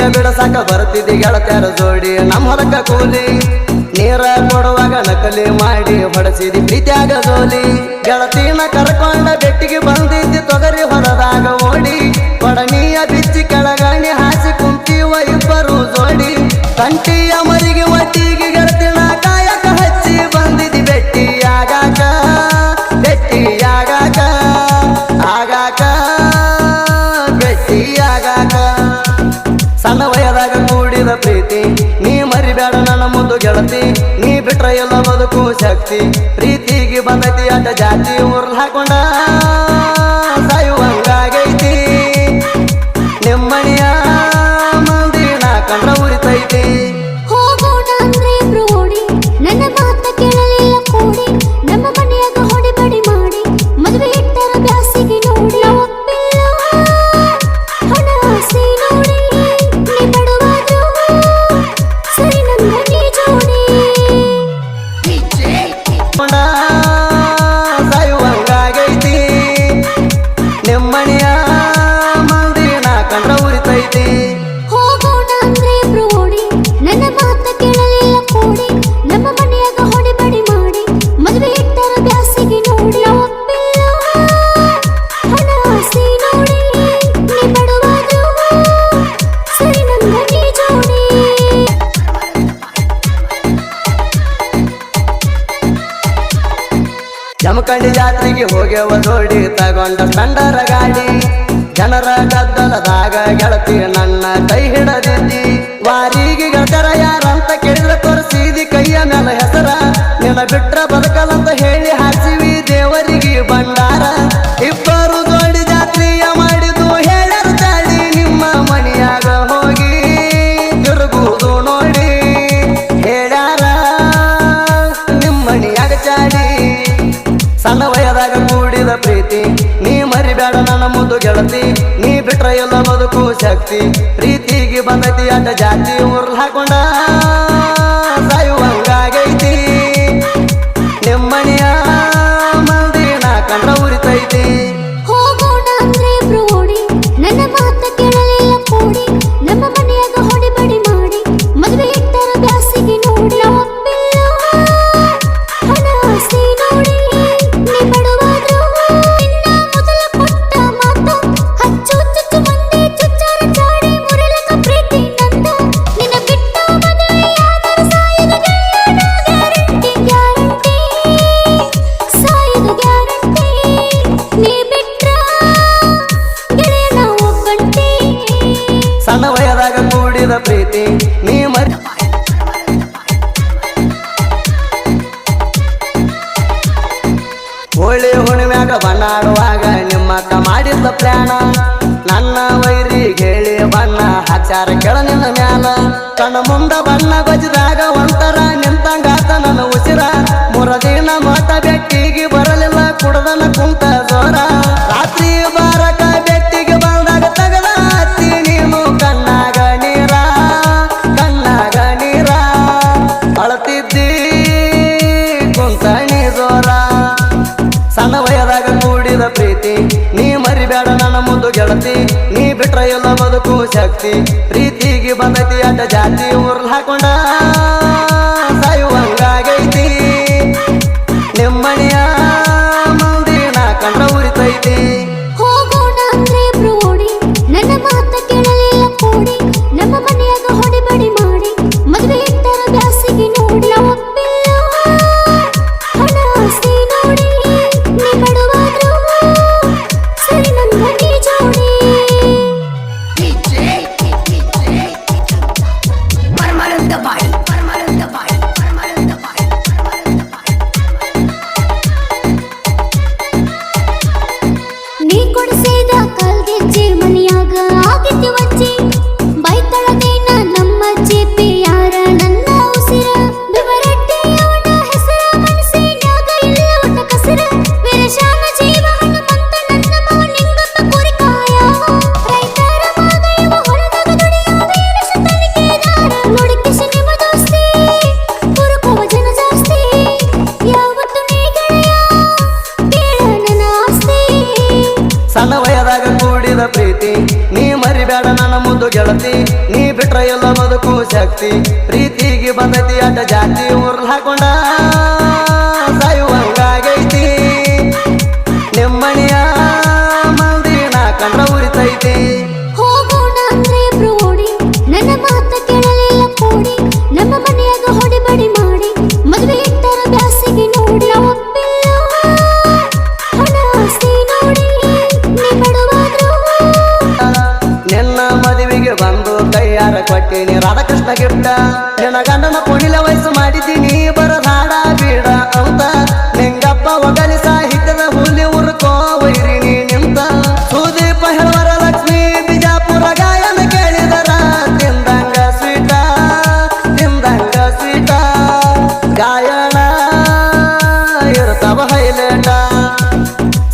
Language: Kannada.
ಹತ್ತಿಯ ಬಿಡಸಾಕ ಬರ್ತಿದ್ದಿ ಗೆಳತ್ಯಾರ ಜೋಡಿ ನಮ್ಮ ಹೊಲಕ್ಕ ಕೂಲಿ ನೀರ ಕೊಡುವಾಗ ನಕಲಿ ಮಾಡಿ ಹೊಡಸಿದಿ ಪ್ರೀತಿಯಾಗ ಜೋಲಿ ಗೆಳತಿನ ಕರ್ಕೊಂಡ ಬೆಟ್ಟಿಗೆ ಬಂದಿದ್ದಿ ತೊಗರಿ ಹೊಲದಾಗ ಓಡಿ ಕೊಡನಿಯ ಬಿಚ್ಚಿ ಕೆಳಗಣಿ ಹಾಸಿ ಕುಂತೀವ ಇಬ್ಬರು ಜೋಡಿ ಕಂಟಿಯ ಮರಿಗೆ ಒಟ್ಟಿಗೆ ಗೆಳತಿನ ಕಾಯಕ ಹಚ್ಚಿ ಬಂದಿದ್ದಿ ಬೆಟ್ಟಿಯಾಗಾಕ ಬೆಟ್ಟಿಯಾಗಾಕ ಆಗಾಕ ಬೆಟ್ಟಿಯಾಗಾಕ ಸಣ್ಣ ವಯದಾಗ ಕೂಡಿದ ಪ್ರೀತಿ ನೀ ಮರಿಬೇಡ ನನ್ನ ಮುದ್ದು ಗೆಳತಿ ನೀ ಬಿಟ್ರ ಎಲ್ಲ ಬದುಕು ಶಕ್ತಿ ಪ್ರೀತಿಗೆ ಬಂದೈತಿ ಅಡ್ಡ ಜಾತಿ ಊರ್ಲ್ ಹಾಕೊಂಡ ಸಾಯುವಂಗಾಗೈತಿ ನಿಮ್ಮಣಿಯ ಮಂದಿ ನಾ ಕಂಡ್ರ ಉರಿತೈತಿ ಹೋಗೋಣ ಅಂದ್ರೆ ಬ್ರೋಡಿ ನನ್ನ ಮಾತ ಕೇಳಲಿಲ್ಲ ಕೂಡಿ ನಮ್ಮ ಮನೆಯಾಗ ಹೊಡಿಬಡಿ ಮಾಡಿ ಮದುವೆ ಇಟ್ಟರ ಬ್ಯಾಸಿಗೆ ನೋಡಿ ಒಪ್ಪಿಲ್ಲ ಹಣ ಆಸೆ ನೋಡಿ ನೀ ಬಡವಾದ್ರು ಸರಿ ನನ್ನ ನೀ ಜೋಡಿ ಸಾಯುವಂಗಾಗೈತಿ ನಿಮ್ಮಣಿಯ ಮಂದಿ ನಾ ಕಂಡ್ರ ಉರಿತೈತಿ ಹೋಗೋಣ ಅಂದ್ರೆ ಬ್ರೋಡಿ ನನ್ನ ಮಾತ ಕೇಳಲಿಲ್ಲ ಕೂಡಿ ನಮ್ಮ ಮನೆಯಾಗ ಹೊಡಿಬಡಿ ಮಾಡಿ ಮದುವೆ ಇಟ್ಟರ ಬ್ಯಾಸಿಗೆ ನೋಡಿ ಒಪ್ಪಿಲ್ಲ ಹಣ ಆಸೆ ನೋಡಿ ನೀ ಬಡವಾದ್ರು ಸರಿ ನನ್ನ ನೀ ಜೋಡಿ ಜಮಖಂಡಿ ಜಾತ್ರೆಗೆ ಹೋಗ್ಯವ ಜೋಡಿ ತಗೊಂಡ ಸ್ಪೆಂಡರ ಗಾಡಿ ಜನರ ಗದ್ದಲದಾಗ ಗೆಳತಿ ನನ್ನ ಕೈ ಹಿಡದಿದ್ದಿ ವಾರಿಗೆ ಗೆಳತರ ಯಾರಂತ ಕೇಳಿದ್ರೆ ತೋರಿಸಿದಿ ಕೈಯ ಮೇಲೆ ಹೆಸರ ನಿನ್ನ ಬಿಟ್ರ ಬದುಕಲಂತ ಹೇಳಿ ಹಾಸಿವಿ ದೇವರಿಗೆ ಭಂಡಾರ ಇಬ್ಬರು ಜೋಡಿ ಜಾತ್ರೆಯ ಮಾಡಿದ್ದು ಹೇಳ್ಯಾರ ಚಾಡಿ ನಿಮ್ಮ ಮನೆಯಾಗ ಹೋಗಿ ತಿರುಗುವುದು ನೋಡಿ ಹೇಳ್ಯಾರ ನಿಮ್ಮನಿಯಾಗ ಚಾಡಿ ಸಣ್ಣ ವಯದಾಗ ಕೂಡಿದ ಪ್ರೀತಿ ನೀ ಮರಿಬೇಡ ನನ್ನ ಮುದ್ದು ಗೆಳತಿ ನೀ ಬಿಟ್ರ ಎಲ್ಲ ಬದುಕು ಶಕ್ತಿ ಪ್ರೀತಿಗೆ ಬಂದೈತಿ ಅಡ್ಡ ಜಾತಿ ಊರ್ಲ್ ಹಾಕೊಂಡ ಸಾಯುವಂಗಾಗೈತಿ ನಿಮ್ಮಣಿಯ ಮಂದಿ ನಾ ಕಂಡ್ರ ಉರಿತೈತಿ ಹೋಗೋಣ ಅಂದ್ರೆ ಬ್ರೋಡಿ ನನ್ನ ಮಾತ ಕೇಳಲಿಲ್ಲ ಕೂಡಿ ನಮ್ಮ ಮನೆಯಾಗ ಹೊಡಿಬಡಿ ಮಾಡಿ ಮದುವೆ ಇಟ್ಟರ ಬ್ಯಾಸಿಗೆ ನೋಡಿ ಒಪ್ಪಿಲ್ಲ ಹಣ ಆಸೆ ನೋಡಿ ನೀ ಬಡವಾದ್ರು ನಿನ್ನ ಮೊದಲ ಕೊಟ್ಟ ಮಾತು ಹಚ್ಚು ಚುಚ್ಚು ಮಂದಿ ಚುಚ್ಚಾರ ಚಾಡಿ ಮುರಿಲಕ ಪ್ರೀತಿ ನಂದ ನಿನ್ನ ಬಿಟ್ಟ ಮದುವೆಯಾದರೂ ಸಾಯದ ಗೆಳೆಯನ ಗ್ಯಾರಂಟಿ ಗ್ಯಾರಂಟಿ ಸಾಯದ ಗ್ಯಾರಂಟಿ ನೀ ಬಿಟ್ರ ಗೆಳೆಯನ ಒಬ್ಬಂಟಿ ಸಣ್ಣ ವಯದಾಗ ಕೂಡಿದ ಪ್ರೀತಿ ನೀ ಮರಿ ಹೋಳಿ ಹುಣ್ಮ್ಯಾಗ ಬಣ್ಣಾಡುವಾಗ ನಿಮ್ಮಕ್ಕ ಮಾಡಿದ್ದ ಪ್ಲಾನ ನನ್ನ ವೈರಿಗೆ ಹೇಳಿ ಬಣ್ಣ ಹಚ್ಚಾರ ಕೆಳ ನಿನ್ನ ಮ್ಯಾಲ ಕಣ್ಣ ಮುಂದ ಬಣ್ಣ ಗೊಜ್ಜಿದಾಗ ಒಂಥರ ನಿಂತಂಗಾತ ನನ್ನ ಉಸಿರ ಮೂರ ದಿನ ಮತ ಬೆಟ್ಟಿಗೆ ಬರಲಿಲ್ಲ ಕುಡದನ ಕುಂತ ಜೋರ ರಾತ್ರಿ ಬಾರಕ ಬೆಟ್ಟಿಗೆ ಬಂದಾಗ ತಗದ ಹತ್ತಿ ನೀನು ಕಣ್ಣಾಗ ನೀರ ಅಳತಿದ್ದಿ ಕುಂತಣಿ ಜೋರ ಸಣ್ಣ ವಯದಾಗ ಕೂಡಿದ ಪ್ರೀತಿ ನೀ ಮರಿಬೇಡ ನನ್ನ ಮುದ್ದು ಗೆಳತಿ ನೀ ಬಿಟ್ರ ಎಲ್ಲ ಬದುಕು ಶಕ್ತಿ ಪ್ರೀತಿಗೆ ಬಂದೈತಿ ಅಡ್ಡ ಜಾತಿ ಊರ್ಲ್ ಹಾಕೊಂಡ ಸಾಯುವಂಗಾಗೈತಿ ನಿಮ್ಮಣಿಯ ಮಂದಿ ನಾ ಕಂಡ್ರ ಉರಿತೈತಿ ಹೋಗೋಣ ಅಂದ್ರೆ ಬ್ರೋಡಿ ನನ್ನ ಮಾತ ಕೇಳಲಿಲ್ಲ ಕೂಡಿ ನಮ್ಮ ಮನೆಯಾಗ ಹೊಡಿಬಡಿ ಮಾಡಿ ಮದುವೆ ಇಟ್ಟರ ಬ್ಯಾಸಿಗೆ ನೋಡಿ ಒಪ್ಪಿಲ್ಲ ಹಣ ಆಸೆ ನೋಡಿ ನೀ ಬಡವಾದ್ರು ಸರಿ ನನ್ನ ನೀ ಜೋಡಿ ನೀ ಕೊಡಿಸಿದ ಕಲ್ಗೆಜ್ಜೆ ಮನೆಯಾಗ ಆಗಿತ್ತು ವಜ್ಜೆ ಬೈತಳದೇನ ನಮ್ಮ ಜೇಪಿ ಯಾರ ನನ್ನ ಉಸಿರ ಬಿವರಡ್ಡಿ ಅವನ ಹೆಸರ ಮನಸ್ಸಿನ್ಯಾಗ ಇಲ್ಲ ಒಟ್ಟ ಕಸರ ವೀರಶಾನ ಜೀವ ಹನುಮಂತ ನನ್ನ ಮವ ನಿಂಗಪ್ಪ ಕುರಿಕಾಯ ರೈತರ ಮಗ ಇವ ಹೊಲದಾಗ ದುಡಿಯೋ ವೀರಶ ತನಿಖೆಗಾರ ನೋಡಿಕಿಸಿ ನಿಮ್ಮ ದೋಸ್ತಿ ಕುರುಕುವ ಜನ ಜಾಸ್ತಿ ಯಾವತ್ತು ನೀ ಗೆಳೆಯ ಕೇಳ ನನ್ನ ಆಸ್ತಿ ಸಣ್ಣ ವಯದಾಗ ಕೂಡಿದ ಪ್ರೀತಿ ನೀ ಮರಿಬೇಡ ನನ್ನ ಮುದ್ದು ಗೆಳತಿ ನೀ ಬಿಟ್ರ ಎಲ್ಲ ಬದುಕು ಶಕ್ತಿ ಪ್ರೀತಿಗೆ ಬಂದತಿ ಅಡ್ಡ ಜಾತಿ